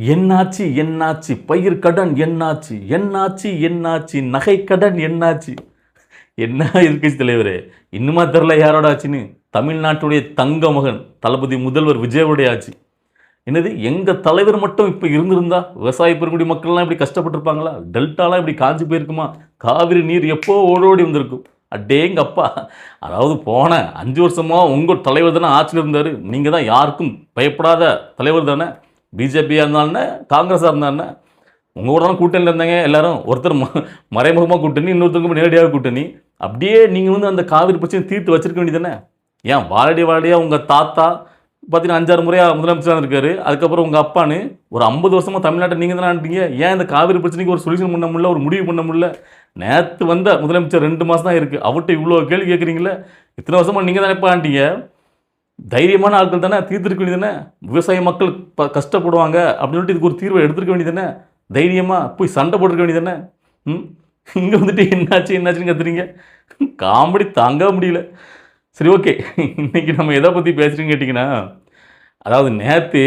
என்னாச்சு என்னாச்சு பயிர் கடன் என்னாச்சு என்னாச்சு என்னாச்சு நகை கடன் என்னாச்சு? என்ன எதிர்க்கட்சி தலைவரே, இன்னுமா தெரில யாரோட ஆச்சுன்னு? தமிழ்நாட்டுடைய தங்க மகன் தளபதி முதல்வர் விஜயோடைய ஆட்சி. என்னது, எங்க தலைவர் மட்டும் இப்ப இருந்திருந்தா விவசாய பெருங்குடி மக்கள்லாம் இப்படி கஷ்டப்பட்டிருப்பாங்களா? டெல்டாலாம் இப்படி காஞ்சி போயிருக்குமா? காவிரி நீர் எப்போ ஓடோடி வந்திருக்கும். அடேங்கப்பா! அதாவது போன 5 வருஷமா உங்க தலைவர் தானே ஆட்சியில் இருந்தார். நீங்க தான் யாருக்கும் பயப்படாத தலைவர் தானே. பிஜேபியாக இருந்தானே, காங்கிரஸாக இருந்தானே, உங்கள் கூட தான் கூட்டணியில் இருந்தாங்க எல்லாரும். ஒருத்தர் மறைமுகமாக கூட்டணி, இன்னொருத்தருக்கு நேரடியாக கூட்டணி. அப்படியே நீங்கள் வந்து அந்த காவிரி பிரச்சனை தீர்த்து வச்சிருக்க வேண்டியது தானே. ஏன் வாரடியாக உங்கள் தாத்தா பார்த்தீங்கன்னா 5-6 முறையாக முதலமைச்சராக இருக்காரு. அதுக்கப்புறம் உங்கள் அப்பான்னு ஒரு 50 வருஷமாக தமிழ்நாட்டை நீங்கள் தானே ஆண்டிங்க. ஏன் இந்த காவிரி பிரச்சனைக்கு ஒரு சொல்யூஷன் பண்ண முடியல, ஒரு முடிவு பண்ண முடியல? நேற்று வந்த முதலமைச்சர் 2 மாதம் தான் இருக்குது, அவர்கிட்ட இவ்வளோ கேள்வி கேட்குறீங்களே. இத்தனை வருஷமாக நீங்கள் தானே எப்போ ஆண்டிங்க? தைரியமான ஆட்கள் தானே, தீர்த்துருக்க வேண்டியது தானே. விவசாய மக்கள் கஷ்டப்படுவாங்க அப்படின்னு சொல்லிட்டு இதுக்கு ஒரு தீர்வை எடுத்துருக்க வேண்டியது தானே. தைரியமாக போய் சண்டை போட்டுருக்க வேண்டியது தானே. இங்கே வந்துட்டு என்னாச்சு என்னாச்சுன்னு கத்துறீங்க. காமெடி தாங்க முடியல. சரி, ஓகே. இன்னைக்கு நம்ம எதை பற்றி பேசுகிறீங்கன்னு கேட்டிங்கன்னா, அதாவது நேற்று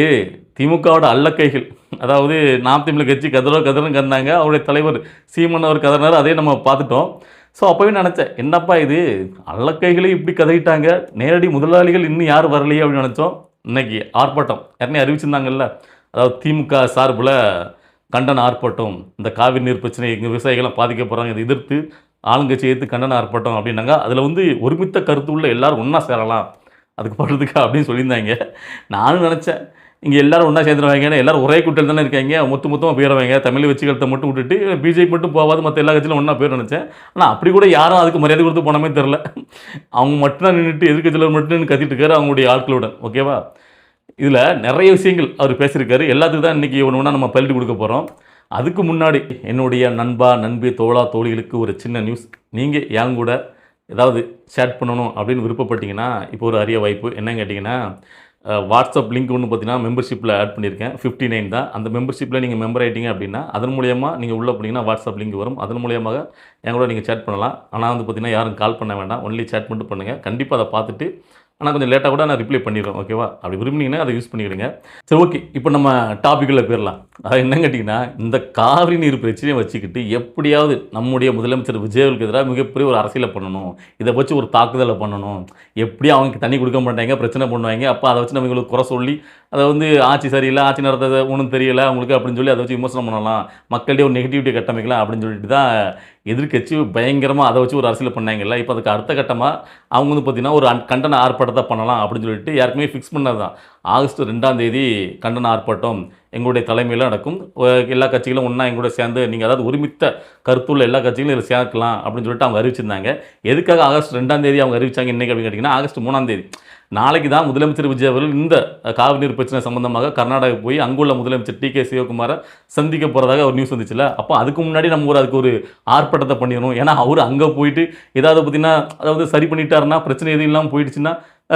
திமுகவோட அல்லக்கைகள், அதாவது நாம் தமிழர் கட்சி கதறன்னு கந்தாங்க. அவருடைய தலைவர் சீமன் அவர் கதறினார், அதே நம்ம பார்த்துட்டோம். ஸோ அப்போவே நினச்சேன், என்னப்பா இது அல்லக்கைகளே இப்படி கதறிட்டாங்க, நேரடி முதலாளிகள் இன்னும் யாரும் வரலையே அப்படின்னு நினச்சோம். இன்னைக்கு ஆர்ப்பாட்டம் யாருனே அறிவிச்சிருந்தாங்கல்ல, அதாவது திமுக சார்பில் கண்டன ஆர்ப்பாட்டம், இந்த காவிரி நீர் பிரச்சனை எங்கள் விவசாயிகள்லாம் பாதிக்கப்படுறாங்க, இதை எதிர்த்து ஆளுங்கட்சி எதிர்த்து கண்டன ஆர்ப்பாட்டம் அப்படின்னாங்க. அதில் வந்து ஒருமித்த கருத்து உள்ள எல்லோரும் ஒன்றா சேரலாம் அதுக்கு போடுறதுக்கு அப்படின்னு சொல்லியிருந்தாங்க. நானும் நினச்சேன், இங்கே எல்லோரும் ஒன்றா சேர்ந்துருவாங்க, எல்லோரும் ஒரே கூட்டத்தில் தானே இருக்காங்க, மொத்தமாக போயிடுவாங்க, தமிழ் வச்சுக்கிறத மட்டும் விட்டுட்டு பிஜேபி மட்டும் போகாது, மற்ற எல்லா கட்சியிலும் ஒன்றா போயிடும் நினச்சேன். ஆனால் அப்படி கூட யாரும் அதுக்கு மரியாதை கொடுத்து போனமே தெரில. அவங்க மட்டும் தான் நின்றுட்டு எதிர்கட்சியில் மட்டும் கத்திட்டு இருக்காரு அவங்களுடைய ஆட்களுடன். ஓகேவா? இதில் நிறைய விஷயங்கள் அவர் பேசியிருக்காரு. எல்லாத்துக்கும் தான் இன்றைக்கி ஒன்று ஒன்றா நம்ம பல்லிட்டு கொடுக்க போகிறோம். அதுக்கு முன்னாடி என்னுடைய நண்பா நண்பி தோழா தோழிகளுக்கு ஒரு சின்ன நியூஸ். நீங்கள் என் கூட ஏதாவது சேட் பண்ணணும் அப்படின்னு விருப்பப்பட்டீங்கன்னா இப்போ ஒரு அரிய வாய்ப்பு. என்னன்னு கேட்டிங்கன்னா, வாட்ஸ்அப் லிங்க் ஒன்று பார்த்தீங்கன்னா மெம்பர்ஷிப்பில் ஆட் பண்ணியிருக்கேன். 59 தான். அந்த மெம்பர்ஷிப்பில் நீங்கள் மெம்பர் ஆகிட்டீங்க அப்படின்னா அதன் மூலியமாக நீங்கள் உள்ளே போனீங்கன்னா வாட்ஸ்அப் லிங்க் வரும். அதன் மூலியமாக என் கூட நீங்கள் சேட் பண்ணலாம். ஆனால் வந்து பார்த்தீங்கன்னா யாரும் கால் பண்ண வேண்டாம், ஒன்லி சேட் மட்டும் பண்ணுங்கள். கண்டிப்பாக அதை பார்த்துட்டு, ஆனால் கொஞ்சம் லேட்டாக கூட நான் ரிப்ளை பண்ணிடுவேன். ஓகேவா? அப்படி விரும்பினீங்கன்னா அதை யூஸ் பண்ணிக்கிடுங்க. சரி, ஓகே. இப்போ நம்ம டாப்பிக்கில் போயிடலாம். அது என்னன்னு கேட்டிங்கன்னா, இந்த காவிரி நீர் பிரச்சனையை வச்சுக்கிட்டு எப்படியாவது நம்முடைய முதலமைச்சர் விஜய்க்கு எதிராக மிகப்பெரிய ஒரு அரசியலை பண்ணணும், இதை வச்சு ஒரு தாக்குதலை பண்ணணும். எப்படியும் அவங்க தண்ணி கொடுக்க மாட்டாங்க, பிரச்சனை பண்ணுவாங்க. அப்போ அதை வச்சு நம்ம இவங்களுக்கு குறை சொல்லி அதை வந்து ஆட்சி சரியில்லை, ஆட்சி நடத்துறது ஒன்றும் தெரியலை அவங்களுக்கு அப்படின்னு சொல்லி அதை வச்சு விமர்சனம் பண்ணலாம், மக்களிடையே ஒரு நெகட்டிவிட்டி கட்டமைக்கலாம் அப்படின்னு சொல்லிட்டு தான் எதிர்க்கட்சி பயங்கரமாக அதை வச்சு ஒரு அரசியல் பண்ணாங்கல்ல. இப்போ அதுக்கு அடுத்த கட்டமாக அவங்க வந்து பார்த்திங்கன்னா ஒரு கண்டன ஆர்ப்பாட்டத்தை பண்ணலாம் அப்படின்னு சொல்லிட்டு ஏற்கனவே ஃபிக்ஸ் பண்ணது தான். ஆகஸ்ட் 2ஆம் தேதி கண்டன ஆர்ப்பாட்டம் எங்களுடைய தலைமையில் நடக்கும். எல்லா கட்சிகளும் ஒன்றா எங்களோட சேர்ந்து நீங்கள் அதாவது ஒருமித்த கருத்துள்ள எல்லா கட்சிகளும் இதில் சேர்க்கலாம் அப்படின்னு சொல்லிட்டு அவங்க அறிவிச்சிருந்தாங்க. எதுக்காக ஆகஸ்ட் 2ஆம் தேதி அவங்க அறிவிச்சாங்க இன்றைக்கி அப்படின்னு கேட்டிங்கன்னா, ஆகஸ்ட் 3ஆம் தேதி நாளைக்கு தான் முதலமைச்சர் விஜய் அவர்கள் இந்த காவிரி நீர் பிரச்சனை சம்பந்தமாக கர்நாடகா போய் அங்குள்ள முதலமைச்சர் டி.கே. சிவகுமாரை சந்திக்க போகிறதாக ஒரு நியூஸ் வந்துச்சுல. அப்போ அதுக்கு முன்னாடி நம்ம அதுக்கு ஒரு ஆர்ப்பாட்டத்தை பண்ணிடணும். ஏன்னா அவர் அங்கே போயிட்டு ஏதாவது பார்த்திங்கன்னா அதாவது சரி பண்ணிட்டாருன்னா, பிரச்சனை எதுவும் இல்லாமல் போயிடுச்சுன்னா,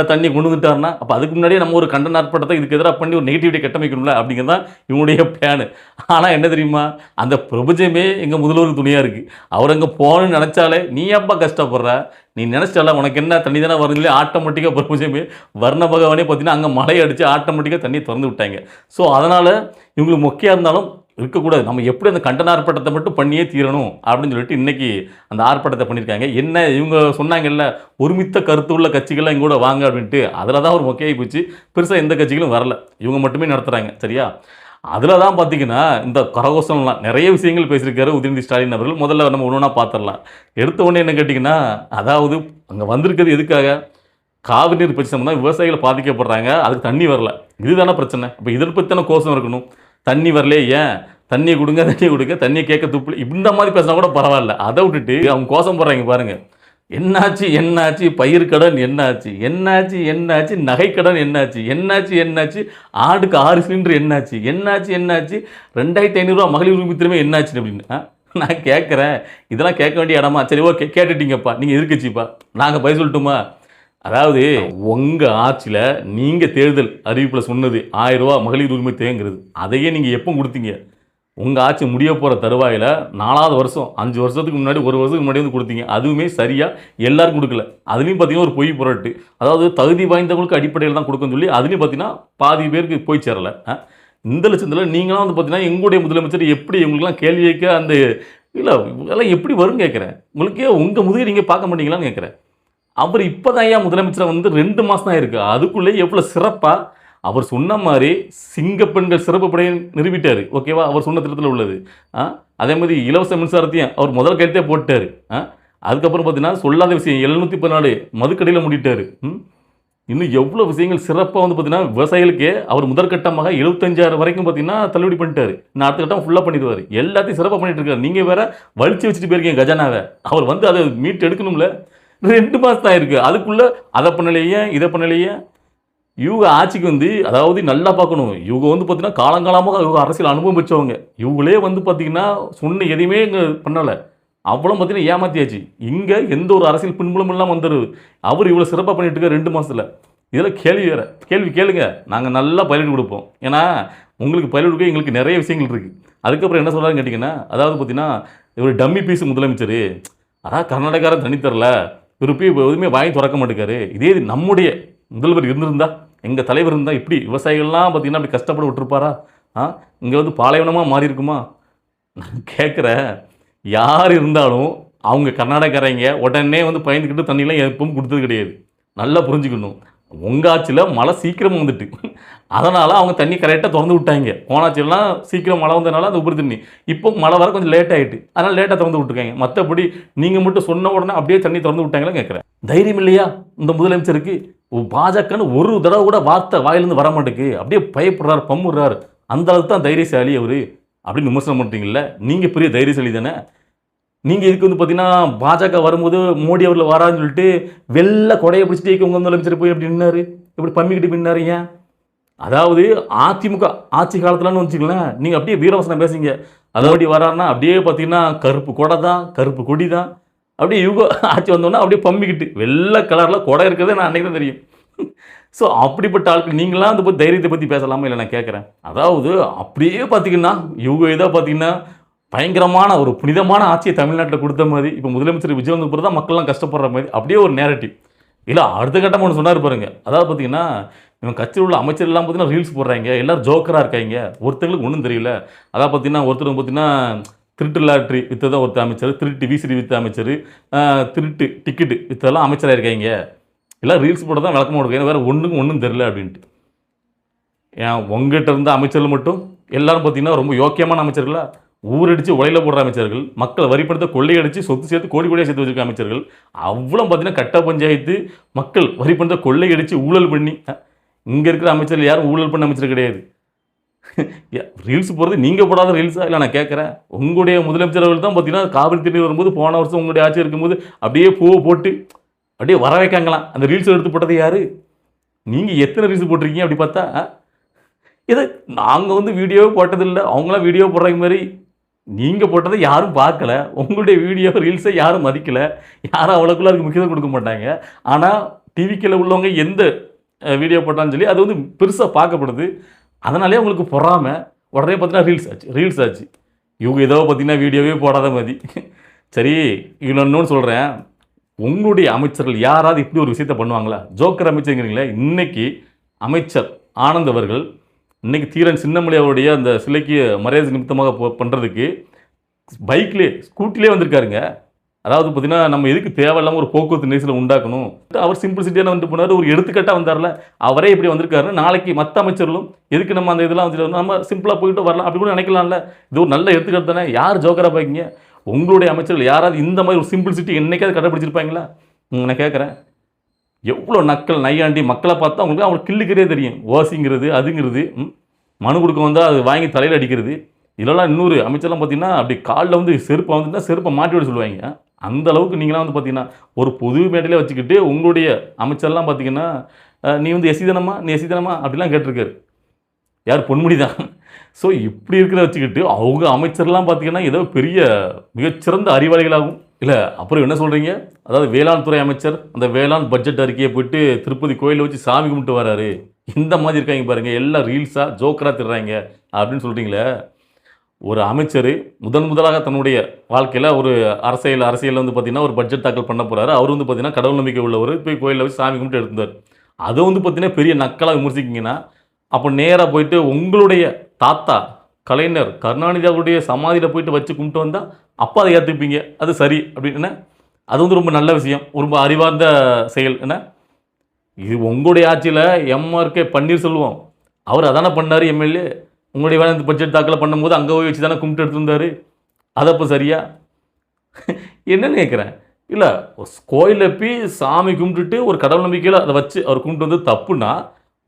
தண்ணி கொண்டு வந்துட்டாருன்னா, அப்போ அதுக்கு முன்னாடியே நம்ம ஒரு கண்டன ஆர்ப்பாட்டத்தை இதுக்கு எதிராக பண்ணி ஒரு நெகட்டிவிட்டி கட்டமைக்கணும்ல அப்படிங்கிறது தான் இவங்களுடைய பிளானு. ஆனால் என்ன தெரியுமா, அந்த பிரபஞ்சமே எங்கள் முதல்வருக்கு துணியாக இருக்குது. அவர் அங்கே போகணும்னு நினச்சாலே நீ ஏப்பா கஷ்டப்படுற, நீ நினச்சால உனக்கு என்ன தண்ணி தானே வரதுலேயே ஆட்டோமேட்டிக்காக பிரபஞ்சமே வர்ண பகவானே பார்த்தீங்கன்னா அங்கே மழை அடித்து ஆட்டோமேட்டிக்காக தண்ணி திறந்து விட்டாங்க. ஸோ அதனால் இவங்களுக்கு மொக்கையாக இருந்தாலும் இருக்கக்கூடாது, நம்ம எப்படி அந்த கண்டன ஆர்ப்பாட்டத்தை மட்டும் பண்ணியே தீரணும் அப்படின்னு சொல்லிட்டு இன்றைக்கி அந்த ஆர்ப்பாட்டத்தை பண்ணியிருக்காங்க. என்ன இவங்க சொன்னாங்கல்ல, ஒருமித்த கருத்து உள்ள கட்சிகள்லாம் இங்கே கூட வாங்க அப்படின்ட்டு, அதில் தான் ஒரு மொக்கையாகி போச்சு. பெருசாக எந்த கட்சிகளும் வரல, இவங்க மட்டுமே நடத்துகிறாங்க. சரியா? அதில் தான் பார்த்திங்கன்னா இந்த கரகோஷம்லாம் நிறைய விஷயங்கள் பேசியிருக்காரு உதயநிதி ஸ்டாலின் அவர்கள். முதல்ல நம்ம ஒன்று ஒன்றா பார்த்துடலாம். எடுத்த உடனே என்ன கேட்டிங்கன்னா, அதாவது அங்கே வந்திருக்கிறது எதுக்காக, காவிரி நீர் பிரச்சனை தான் விவசாயிகள் பாதிக்கப்படுறாங்க, அதுக்கு தண்ணி வரல, இதுதானே பிரச்சனை. இப்போ இதை பற்றி தானே கோஷம் இருக்கணும். தண்ணி வரலே, ஏன் தண்ணியை கொடுங்க தண்ணியை கொடுங்க, தண்ணியை கேட்க துப்பு, இந்த மாதிரி பேசினா கூட பரவாயில்ல. அதை விட்டுட்டு அவங்க கோஷம் போடுறாங்க பாருங்கள். என்னாச்சு என்னாச்சு பயிர் கடன் என்னாச்சு, என்னாச்சு என்னாச்சு நகை கடன் என்னாச்சு, என்னாச்சு என்னாச்சு ஆடுக்கு 6 சிலிண்டர் என்னாச்சு, என்னாச்சு என்னாச்சு 2500 ரூபா மகளிர் உரிமை திரும்ப என்னாச்சு அப்படின்னு நான் கேட்குறேன். இதெல்லாம் கேட்க வேண்டிய இடமா? சரி, ஓகே, கேட்டுட்டீங்கப்பா, நீங்கள் எதிர்க்கட்சிப்பா, நாங்கள் பதில் சொல்லட்டுமா? அதாவது உங்கள் ஆட்சியில் நீங்கள் தேர்தல் அறிவிப்பில் சொன்னது 1000 ரூபா மகளிர் உரிமை தேங்கிறது, அதையே நீங்கள் எப்போ கொடுத்தீங்க? உங்கள் ஆட்சி முடிய போகிற தருவாயில் 4வது வருஷம், 5 வருஷத்துக்கு முன்னாடி 1 வருஷத்துக்கு முன்னாடி வந்து கொடுத்தீங்க. அதுவுமே சரியாக எல்லாருக்கும் கொடுக்கல. அதுலேயும் பார்த்தீங்கன்னா ஒரு பொய் புரட்டு, அதாவது தகுதி வாய்ந்தவங்களுக்கு அடிப்படையில் தான் கொடுக்குன்னு சொல்லி அதுலேயும் பார்த்தீங்கன்னா பாதி பேருக்கு போய் சேரலை. இந்த லட்சத்தில் நீங்களாம் வந்து பார்த்தீங்கன்னா எங்களுடைய முதலமைச்சர் எப்படி உங்களுக்குலாம் கேள்வி கேட்க அந்த இல்லை இதெல்லாம் எப்படி வரும்னு கேட்குறேன். உங்களுக்கே உங்கள் முதுகை நீங்கள் பார்க்க மாட்டீங்களான்னு கேட்குறேன். அவர் இப்போ தான் ஏன் முதலமைச்சராக வந்து 2 மாதம் தான் இருக்குது. அதுக்குள்ளேயே எவ்வளோ சிறப்பாக அவர் சொன்ன மாதிரி சிங்கப்பெண்கள் சிறப்பு படையை நிறுவிட்டார். ஓகேவா? அவர் சொன்ன திட்டத்தில் உள்ளது. அதே மாதிரி இலவச மின்சாரத்தையும் அவர் முதல் கையெழுத்தே போட்டார். அதுக்கப்புறம் பார்த்தீங்கன்னா சொல்லாத விஷயம் 714 மதுக்கடையில் மூடிட்டார். இன்னும் எவ்வளோ விஷயங்கள் சிறப்பாக வந்து பார்த்தீங்கன்னா விவசாயிகளுக்கே அவர் முதற்கட்டமாக 75,000 வரைக்கும் பார்த்தீங்கன்னா தள்ளுபடி பண்ணிட்டார். நான் அடுத்த கட்டம் ஃபுல்லாக பண்ணிடுவார். எல்லாத்தையும் சிறப்பாக பண்ணிட்டு இருக்காரு. நீங்கள் வேற வலிச்சு வச்சுட்டு போயிருக்கீங்க கஜானாவை. அவர் வந்து அதை மீட்டு எடுக்கணும்ல. 2 மாதம் தான் இருக்குது. அதுக்குள்ளே அதை பண்ணலையே இதை பண்ணலையே. இவங்க ஆட்சிக்கு வந்து அதாவது நல்லா பார்க்கணும். இவங்க வந்து பார்த்தீங்கன்னா காலங்காலமாக இவங்க அரசியல் அனுபவம் வச்சவங்க. இவங்களே வந்து பார்த்தீங்கன்னா சொன்ன எதையுமே இங்கே பண்ணலை. அவ்வளோ பார்த்தீங்கன்னா ஏமாத்தியாச்சு. இங்கே எந்த ஒரு அரசியல் பின்புலம் இல்லாமல் வந்துடுது. அவர் இவ்வளோ சிறப்பாக பண்ணிட்டு இருக்க 2 மாதத்தில். இதில் கேள்வி வேறு. கேள்வி கேளுங்க, நாங்கள் நல்லா பயிரிட்டு கொடுப்போம். ஏன்னா உங்களுக்கு பயிரிட்டு கொடுக்க எங்களுக்கு நிறைய விஷயங்கள் இருக்குது. அதுக்கப்புறம் என்ன சொல்கிறாருன்னு கேட்டிங்கன்னா, அதாவது பார்த்தீங்கன்னா இவர் டம்மி பீஸ் முதலமைச்சர். அதான் கர்நாடகாரன் தண்ணி தரல, இவர் போய் எதுவுமே வாங்கி திறக்க மாட்டேங்காரு. இதே நம்முடைய முதல்வர் இருந்திருந்தா, எங்கள் தலைவர் இருந்தால் இப்படி விவசாயிகள்லாம் பார்த்தீங்கன்னா அப்படி கஷ்டப்பட விட்டுருப்பாரா? இங்கே வந்து பாலைவனமாக மாறி இருக்குமா? நான் கேட்குறேன். யார் இருந்தாலும் அவங்க கர்நாடகாரங்க உடனே வந்து பயந்துக்கிட்டு தண்ணியெலாம் எப்பவும் கொடுத்தது கிடையாது. நல்லா புரிஞ்சுக்கணும். உங்கள் ஆட்சியில் மழை சீக்கிரமாக வந்துட்டு, அதனால் அவங்க தண்ணி கரெக்டாக திறந்து விட்டாங்க. போனாட்சியெல்லாம் சீக்கிரம் மழை வந்ததுனால அந்த உபரி தண்ணி இப்போ மழை வர கொஞ்சம் லேட் ஆகிட்டு, அதனால் லேட்டாக திறந்து விட்டுருக்காங்க. மற்றபடி நீங்கள் மட்டும் சொன்ன உடனே அப்படியே தண்ணி திறந்து விட்டாங்களா கேட்குறேன். தைரியம் இல்லையா இந்த முதலமைச்சருக்கு? பாஜகன்னு ஒரு தடவை கூட வார்த்தை வாயிலிருந்து வர மாட்டேங்குது. அப்படியே பயப்படுறாரு, பம்முறாரு. அந்த அளவுக்கு தான் தைரியசாலி அவர் அப்படின்னு விமர்சனம் பண்ணுறீங்கள. நீங்கள் பெரிய தைரியசாலி தானே. நீங்கள் இதுக்கு வந்து பார்த்தீங்கன்னா பாஜக வரும்போது மோடி அவர்கள் வரான்னு சொல்லிட்டு வெள்ளை கொடையை பிடிச்சிட்டு உங்கள் முதலமைச்சர் போய் எப்படி நின்னாரு, எப்படி பம்மிக்கிட்டு பின்னாரு? ஏன்? அதாவது அதிமுக ஆட்சி காலத்துலன்னு வச்சுக்கலாம், நீங்கள் அப்படியே வீரவசனம் பேசுங்க. அதாவது வராருன்னா அப்படியே பார்த்தீங்கன்னா கருப்பு கொடை தான், கருப்பு கொடி தான். அப்படியே யுக ஆட்சி வந்தோன்னா அப்படியே பம்மிக்கிட்டு வெள்ளை கலரில் கொடை இருக்கிறதே நான் அன்றைக்கி தான் தெரியும். ஸோ அப்படிப்பட்ட ஆட்கள் நீங்களாம் அந்த தைரியத்தை பற்றி பேசலாமா இல்லை நான் கேட்குறேன். அதாவது அப்படியே பார்த்தீங்கன்னா இவங்க இதாக பார்த்தீங்கன்னா பயங்கரமான ஒரு புனிதமான ஆட்சியை தமிழ்நாட்டில் கொடுத்த மாதிரி இப்போ முதலமைச்சர் விஜய் வந்த பிறகு தான் மக்கள்லாம் கஷ்டப்படுற மாதிரி அப்படியே ஒரு நேரட்டிவ். இல்லை அடுத்த கட்டம் ஒன்று சொன்னார் பாருங்க. அதாவது பார்த்தீங்கன்னா இவன் கட்சியில் உள்ள அமைச்சர்லாம் பார்த்தீங்கன்னா ரீல்ஸ் போடுறாங்க, எல்லோரும் ஜோக்கராக இருக்காங்க, ஒருத்தங்களுக்கு ஒன்றும் தெரியல. அதாவது பார்த்தீங்கன்னா ஒருத்தர் பார்த்தீங்கன்னா திருட்டு லாட்ரி விற்றதான் ஒருத்தர் அமைச்சர், திருட்டு விசிறி விற்ற அமைச்சர், திருட்டு டிக்கெட்டு விற்றெல்லாம் அமைச்சராக இருக்காங்க. எல்லாம் ரீல்ஸ் போட தான் விளக்கமாக கொடுக்காங்க, வேறு ஒன்றும் தெரியல அப்படின்ட்டு. ஏன் உங்ககிட்ட இருந்த அமைச்சர்கள் மட்டும் எல்லோரும் பார்த்தீங்கன்னா ரொம்ப யோக்கியமான அமைச்சர்களா? ஊரடிச்சு உலையில் போடுற அமைச்சர்கள், மக்களை வரிப்படுத்த கொள்ளையடிச்சு சொத்து சேர்த்து கோடி கோடியாக சேர்த்து வச்சிருக்க அமைச்சர்கள், அவ்வளோ பார்த்தீங்கன்னா கட்ட பஞ்சாயத்து மக்கள் வரிப்படுத்த கொள்ளையடிச்சு ஊழல் பண்ணி. இங்கே இருக்கிற அமைச்சர்கள் யாரும் ஊழல் பண்ண அமைச்சர் கிடையாது. ரீல்ஸ் போகிறது நீங்கள் போடாத ரீல்ஸா இல்லை நான் கேட்குறேன். உங்களுடைய முதலமைச்சர்கள் தான் பார்த்தீங்கன்னா காவிரி தண்ணீர் வரும்போது போன வருஷம் உங்களுடைய ஆட்சி இருக்கும்போது அப்படியே பூவை போட்டு அப்படியே வர வைக்காங்களாம். அந்த ரீல்ஸ் எடுத்து போட்டது யார்? நீங்கள் எத்தனை ரீல்ஸ் போட்டிருக்கீங்க அப்படி பார்த்தா? இதை நாங்கள் வந்து வீடியோவே போட்டதில்லை, அவங்களாம் வீடியோ போடுறாங்க மாதிரி. நீங்கள் போட்டதை யாரும் பார்க்கல, உங்களுடைய வீடியோ ரீல்ஸை யாரும் மதிக்கலை, யாரும் அவ்வளோக்குள்ள அதுக்கு முக்கியத்துவம் கொடுக்க மாட்டாங்க. ஆனால் டிவிக்கில் உள்ளவங்க எந்த வீடியோ போட்டான்னு சொல்லி அது வந்து பெருசாக பார்க்கப்படுது. அதனாலே உங்களுக்கு பொறாமை. உடனே பார்த்தீங்கன்னா ரீல்ஸ் ஆச்சு. இவங்க ஏதோ பார்த்தீங்கன்னா வீடியோவே போடாத மாதிரி. சரி, இவ்வளோ இன்னொன்று சொல்கிறேன். உங்களுடைய அமைச்சர்கள் யாராவது இப்படி ஒரு விஷயத்த பண்ணுவாங்களா? ஜோக்கர் அமைச்சருங்கிறீங்களே, இன்றைக்கி அமைச்சர் ஆனந்த் அவர்கள் இன்றைக்கி தீரன் சின்னமலை அவருடைய அந்த சிலைக்கு மரியாதை நிமித்தமாக பண்ணுறதுக்கு பைக்லேயே ஸ்கூட்டிலே வந்திருக்காருங்க. அதாவது பார்த்தீங்கன்னா நம்ம எதுக்கு தேவையில்லாமல் ஒரு போக்குவரத்து நெரிசலை உண்டாக்கணும், அவர் சிம்பிளிசிட்டியான வந்துட்டு போனார். ஒரு எடுத்துக்காட்டாக வந்தார்ல, அவரே இப்படி வந்திருக்காருன்னு நாளைக்கு மற்ற அமைச்சர்களும் எதுக்கு நம்ம அந்த இதெல்லாம் வந்துட்டு நம்ம சிம்பிளாக போயிட்டு வரலாம் அப்படி கூட நினைக்கலாம்ல. இது ஒரு நல்ல எடுத்துக்காட்டு தானே. யார் ஜோக்கராக பார்க்கிங்க? உங்களுடைய அமைச்சர்கள் யாராவது இந்த மாதிரி ஒரு சிம்பிளிசிட்டி என்னைக்காவது கடைப்பிடிச்சிருப்பாங்களா? நான் கேட்குறேன். எவ்வளோ நக்கல் நையாண்டி மக்களை பார்த்தா அவங்களுக்கு கிள்ளுக்கிறதே தெரியும். ஓசிங்கிறது அதுங்கிறது, மனு கொடுக்க வந்தால் அது வாங்கி தலையில் அடிக்கிறது. இதெல்லாம் இன்னொரு அமைச்சர்லாம் பார்த்தீங்கன்னா அப்படி காலில் வந்து செருப்பை வந்துட்டு செருப்பை மாட்டி விட சொல்லுவாங்க. அந்த அளவுக்கு நீங்களாம் வந்து பார்த்தீங்கன்னா ஒரு பொது மேடையிலே வச்சுக்கிட்டு உங்களுடைய அமைச்சர்லாம் பார்த்தீங்கன்னா நீ வந்து எசிதனமா நீ எசிதனமா அப்படிலாம் கேட்டிருக்காரு. யார்? பொன்முடி தான். ஸோ இப்படி இருக்கிறத வச்சுக்கிட்டு அவங்க அமைச்சர்லாம் பார்த்தீங்கன்னா ஏதோ பெரிய மிகச்சிறந்த அறிவாளிகளாகும். இல்லை அப்புறம் என்ன சொல்கிறீங்க? அதாவது வேளாண் துறை அமைச்சர் அந்த வேளாண் பட்ஜெட் அறிக்கையை போயிட்டு திருப்பதி கோயிலில் வச்சு சாமி கும்பிட்டு வராரு. இந்த மாதிரி இருக்காங்க பாருங்கள், எல்லாம் ரீல்ஸாக ஜோக்கராக திடுறாங்க அப்படின்னு சொல்கிறீங்களே. ஒரு அமைச்சர் முதலாக தன்னுடைய வாழ்க்கையில் ஒரு அரசியலில் வந்து பார்த்திங்கன்னா ஒரு பட்ஜெட் தாக்கல் பண்ண போகிறாரு. அவர் வந்து பார்த்திங்கன்னா கடவுள் நம்பிக்கை உள்ளவர், போய் கோயிலில் வச்சு சாமி கும்பிட்டு எடுத்தார். அதை வந்து பார்த்திங்கன்னா பெரிய நக்கலாக விமர்சிக்கிங்கன்னா அப்போ நேராக போயிட்டு உங்களுடைய தாத்தா கலைஞர் கருணாநிதி அவருடைய சமாதியில் போயிட்டு வச்சு கும்பிட்டு வந்தால் அப்போ அதை ஏற்றுப்பீங்க, அது சரி அப்படின்னு. அது வந்து ரொம்ப நல்ல விஷயம், ரொம்ப அறிவார்ந்த செயல். என்ன இது உங்களுடைய ஆட்சியில் எம்ஆர்கே பன்னீர்செல்வம் அவர் அதானே பண்ணார் எம்எல்ஏ. உங்களுடைய வேலை இந்த பட்ஜெட் தாக்கல் பண்ணும்போது அங்கே போய் வச்சு தானே கும்பிட்டு எடுத்துருந்தார். அது அப்போ சரியா என்னன்னு கேட்குறேன். இல்லை, கோயிலில் போய் சாமி கும்பிட்டுட்டு ஒரு கடவுள் நம்பிக்கையில் அதை வச்சு அவர் கும்பிட்டு வந்து தப்புன்னா,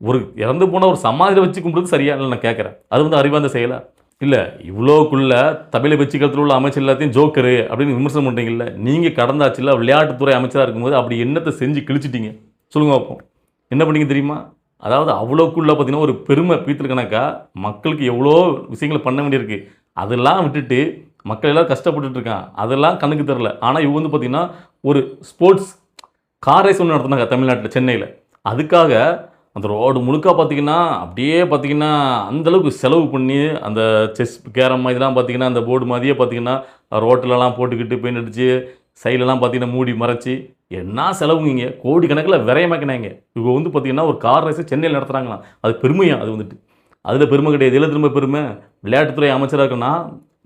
ஒரு இறந்து போன ஒரு சமாதியில் வச்சு கும்பிட்றது சரியா இல்லை நான் கேட்குறேன். அது வந்து அறிவார்ந்த செயலா? இல்லை, இவ்வளோக்குள்ள தமிழை வச்சு கருத்தில் உள்ள அமைச்சர் எல்லாத்தையும் ஜோக்கரு அப்படின்னு விமர்சனம் பண்ணுறீங்கல்ல. நீங்கள் கடந்த ஆட்சியில் விளையாட்டுத்துறை அமைச்சராக இருக்கும்போது அப்படி என்னத்தை செஞ்சு கிழிச்சிட்டீங்க சொல்லுங்க பார்ப்போம். என்ன பண்ணீங்க தெரியுமா? அதாவது அவ்வளோக்குள்ள பார்த்தீங்கன்னா ஒரு பெருமை பீத்தல் கணக்கா மக்களுக்கு எவ்வளோ விஷயங்களை பண்ண வேண்டியிருக்கு. அதெல்லாம் விட்டுட்டு மக்கள் எல்லாம் கஷ்டப்பட்டுட்டு இருக்கான், அதெல்லாம் கணக்கு தரல. ஆனால் இவங்க வந்து பார்த்தீங்கன்னா ஒரு ஸ்போர்ட்ஸ் கார் ரேஸ் ஒன்று நடத்துனாங்க தமிழ்நாட்டில், சென்னையில். அதுக்காக அந்த ரோடு முழுக்க பார்த்தீங்கன்னா அப்படியே பார்த்தீங்கன்னா அந்தளவுக்கு செலவு பண்ணி அந்த செஸ் கேரம் இதெல்லாம் பார்த்தீங்கன்னா அந்த போர்டு மாதிரியே பார்த்தீங்கன்னா ரோட்டிலலாம் போட்டுக்கிட்டு பெயிண்ட் அடித்து சைட்லலாம் பார்த்தீங்கன்னா மூடி மறைச்சி என்ன செலவுங்க, கோடி கணக்கில் விரயமாக்கினாங்க. இவங்க வந்து பார்த்தீங்கன்னா ஒரு கார் ரேஸை சென்னையில் நடத்துகிறாங்களாம். அது பெருமையாக, அது வந்துட்டு அதில் பெருமை கிடையாது. இதில் திரும்ப பெருமை விளையாட்டுத்துறை அமைச்சராக இருக்குன்னா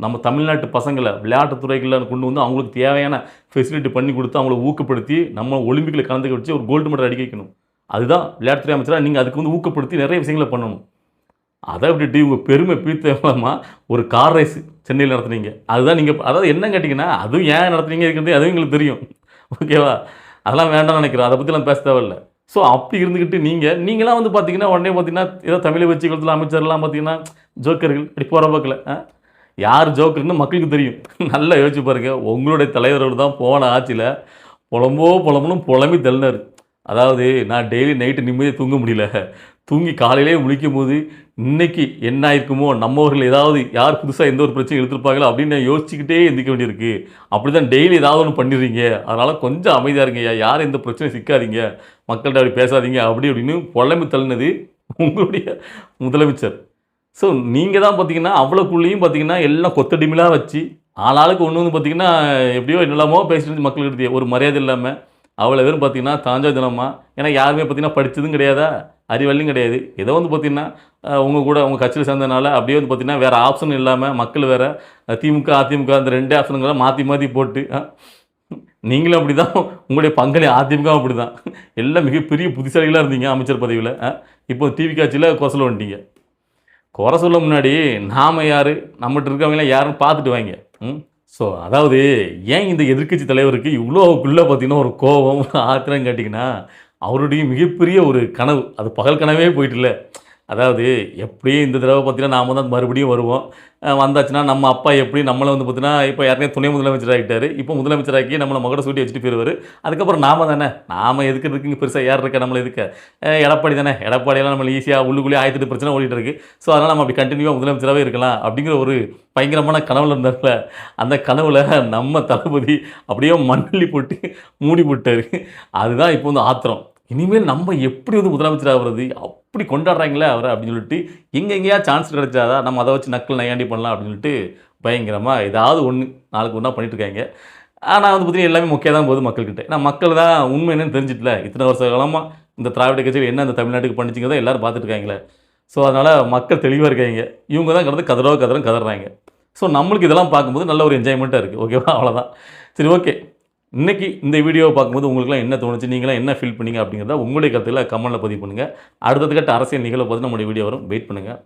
நம்ம தமிழ்நாட்டு பசங்களை விளையாட்டுத்துறைகளை கொண்டு வந்து அவங்களுக்கு தேவையான ஃபெசிலிட்டி பண்ணி கொடுத்து அவங்கள ஊக்கப்படுத்தி நம்ம ஒலிம்பிக்கில் கலந்துக்க வச்சு ஒரு கோல்டு மெடல் அடிக்க வைக்கணும். அதுதான் விளையாட்டுத்துறை அமைச்சராக நீங்கள் அதுக்கு வந்து ஊக்கப்படுத்தி நிறைய விஷயங்களை பண்ணணும். அதை விட்டுட்டு இவங்க பெருமை பீத்தமாக ஒரு கார் ரேஸ் சென்னையில் நடத்துனீங்க. அதுதான் நீங்கள் அதாவது என்ன கேட்டிங்கன்னா அதுவும் ஏன் நடத்துனீங்க இருக்கிறது அதுவும் எங்களுக்கு தெரியும், ஓகேவா? அதெல்லாம் வேண்டாம்னு நினைக்கிறோம், அதை பற்றிலாம் பேச தேவையில்லை. ஸோ அப்படி இருந்துக்கிட்டு நீங்களாம் வந்து பார்த்தீங்கன்னா உடனே பார்த்தீங்கன்னா ஏதோ தமிழை வச்சு கொடுத்துல அமைச்சர்லாம் பார்த்தீங்கன்னா ஜோக்கர்கள் அப்படி போகிற பக்கத்தில் யார் ஜோக்கர்னு மக்களுக்கு தெரியும். நல்லா யோசிச்சு பாருங்கள். உங்களுடைய தலைவரோடு தான் போன ஆட்சியில் புலம்புன்னு புலம்பி தள்ளினார். அதாவது நான் டெய்லி நைட்டு நிம்மதியாக தூங்க முடியல, தூங்கி காலையிலே முழிக்கும் போது இன்றைக்கி என்ன ஆயிருக்குமோ, நம்மவர்கள் ஏதாவது யார் புதுசாக எந்த ஒரு பிரச்சனை எடுத்துருப்பாங்களோ அப்படின்னு யோசிச்சுக்கிட்டே எந்திக்க வேண்டியிருக்கு. அப்படி தான் டெய்லி ஏதாவது ஒன்று பண்ணிடுறீங்க, அதனால் கொஞ்சம் அமைதியாக இருங்கய்யா, யாரும் எந்த பிரச்சனையும் சிக்காதீங்க, மக்கள்கிட்ட அப்படி பேசாதீங்க அப்படின்னு புலம்பி தள்ளினது உங்களுடைய முதலமைச்சர். ஸோ நீங்கள் தான் பார்த்தீங்கன்னா அவ்வளோக்குள்ளேயும் பார்த்தீங்கன்னா எல்லாம் கொத்தடிமையாக வச்சு ஆளாளுக்கு ஒன்று வந்து பார்த்தீங்கன்னா எப்படியோ என்னெல்லாமோ பேசிட்டு மக்களுக்கு ஒரு மரியாதை இல்லாமல் அவ்வளோ பேரும் பார்த்தீங்கன்னா தாஞ்சா தினமா. ஏன்னா யாருமே பார்த்தீங்கன்னா படித்ததும் கிடையாதா, அறிவல்லையும் கிடையாது. ஏதோ வந்து பார்த்தீங்கன்னா உங்கள் கூட உங்கள் கட்சியில் சேர்ந்ததுனால அப்படியே வந்து பார்த்தீங்கன்னா வேறு ஆப்ஷன் இல்லாமல் மக்கள் வேறு திமுக அதிமுக அந்த ரெண்டே ஆப்ஷனுங்கெல்லாம் மாற்றி போட்டு நீங்களும் அப்படி தான், உங்களுடைய பங்காளி அதிமுக அப்படி தான் எல்லாம் மிகப்பெரிய புத்திசாலிகளாக இருந்தீங்க அமைச்சர் பதவியில். இப்போ டிவி காட்சியில் கொசல் வந்துட்டீங்க. குறை சொல்ல முன்னாடி நாம் யார், நம்மகிட்ட இருக்கவங்களாம் யாருன்னு பார்த்துட்டு வாங்க. ஸோ அதாவது ஏன் இந்த எதிர்க்கட்சி தலைவருக்கு இவ்வளோக்குள்ளே பார்த்தீங்கன்னா ஒரு கோபம் ஆத்திரம் கேட்டிங்கன்னா அவருடைய மிகப்பெரிய ஒரு கனவு, அது பகல் கனவே போயிட்டுல. அதாவது எப்படியும் இந்த தடவை பார்த்தீங்கன்னா நாம் தான் மறுபடியும் வருவோம், வந்தாச்சுன்னா நம்ம அப்பா எப்படி நம்மளை வந்து பார்த்தீங்கன்னா இப்போ யாருனே துணை முதலமைச்சர் ஆகிட்டார், இப்போ முதலமைச்சராக்கி நம்மளை மகட சூட்டி வச்சுட்டு போயிடுவார். அதுக்கப்புறம் நாம் எதுக்கு இருக்குங்க, பெருசாக யார் இருக்கா நம்மளை எதுக்க, எடப்பாடி தானே, எடப்பாடியெல்லாம் நம்மளை ஈஸியாக உள்ளுக்குள்ளேயே 1008 பிரச்சனை ஓடிட்டு இருக்குது. ஸோ அதனால் நம்ம அப்படி கண்டினியூவாக முதலமைச்சராகவே இருக்கலாம் அப்படிங்கிற ஒரு பயங்கரமான கனவுல இருந்தார்ல. அந்த கனவுல நம்ம தளபதி அப்படியே மண்ணள்ளி போட்டு மூடி போட்டார். அதுதான் இப்போ வந்து ஆத்திரம். இனிமேல் நம்ம எப்படி வந்து முதலமைச்சர் ஆகிறது, அப்படி கொண்டாடுறாங்களே அவரை அப்படின்னு சொல்லிட்டு எங்கெங்கேயா சான்ஸ் கிடைச்சாதான் நம்ம அதை வச்சு நக்கல் நையாண்டி பண்ணலாம் அப்படின்னு சொல்லிட்டு பயங்கரமாக ஏதாவது ஒன்று நாளுக்கு ஒன்றா பண்ணிட்டுருக்காங்க. ஆனால் வந்து பார்த்தீங்கன்னா எல்லாமே முக்கியம் தான் போகுது மக்கள்கிட்ட. ஏன்னா மக்கள் தான் உண்மை என்னன்னு தெரிஞ்சிட்டல. இத்தனை வருஷ காலமாக இந்த திராவிட கட்சியில் என்ன இந்த தமிழ்நாட்டுக்கு பண்ணிச்சிங்க எல்லோரும் பார்த்துட்ருக்காங்களே. ஸோ அதனால் மக்கள் தெளிவாக இருக்காங்க. இவங்க தான் கடந்து கதறாங்க. ஸோ நம்மளுக்கு இதெல்லாம் பார்க்கும்போது நல்ல ஒரு என்ஜாய்மெண்ட்டாக இருக்குது, ஓகேவா? அவ்வளோதான். சரி, ஓகே. இன்றைக்கி இந்த வீடியோவை பார்க்கும்போது உங்களுக்குலாம் என்ன தோணுச்சு, நீங்களாம் என்ன ஃபீல் பண்ணீங்க அப்படிங்கிறத உங்களுடைய கருத்துக்களை கமெண்ட்டில் பதிவு பண்ணுங்கள். அடுத்தது கட்ட அரசியல் நிகழ்வை பார்த்து நம்மளுடைய வீடியோ வரும், வெயிட் பண்ணுங்கள்.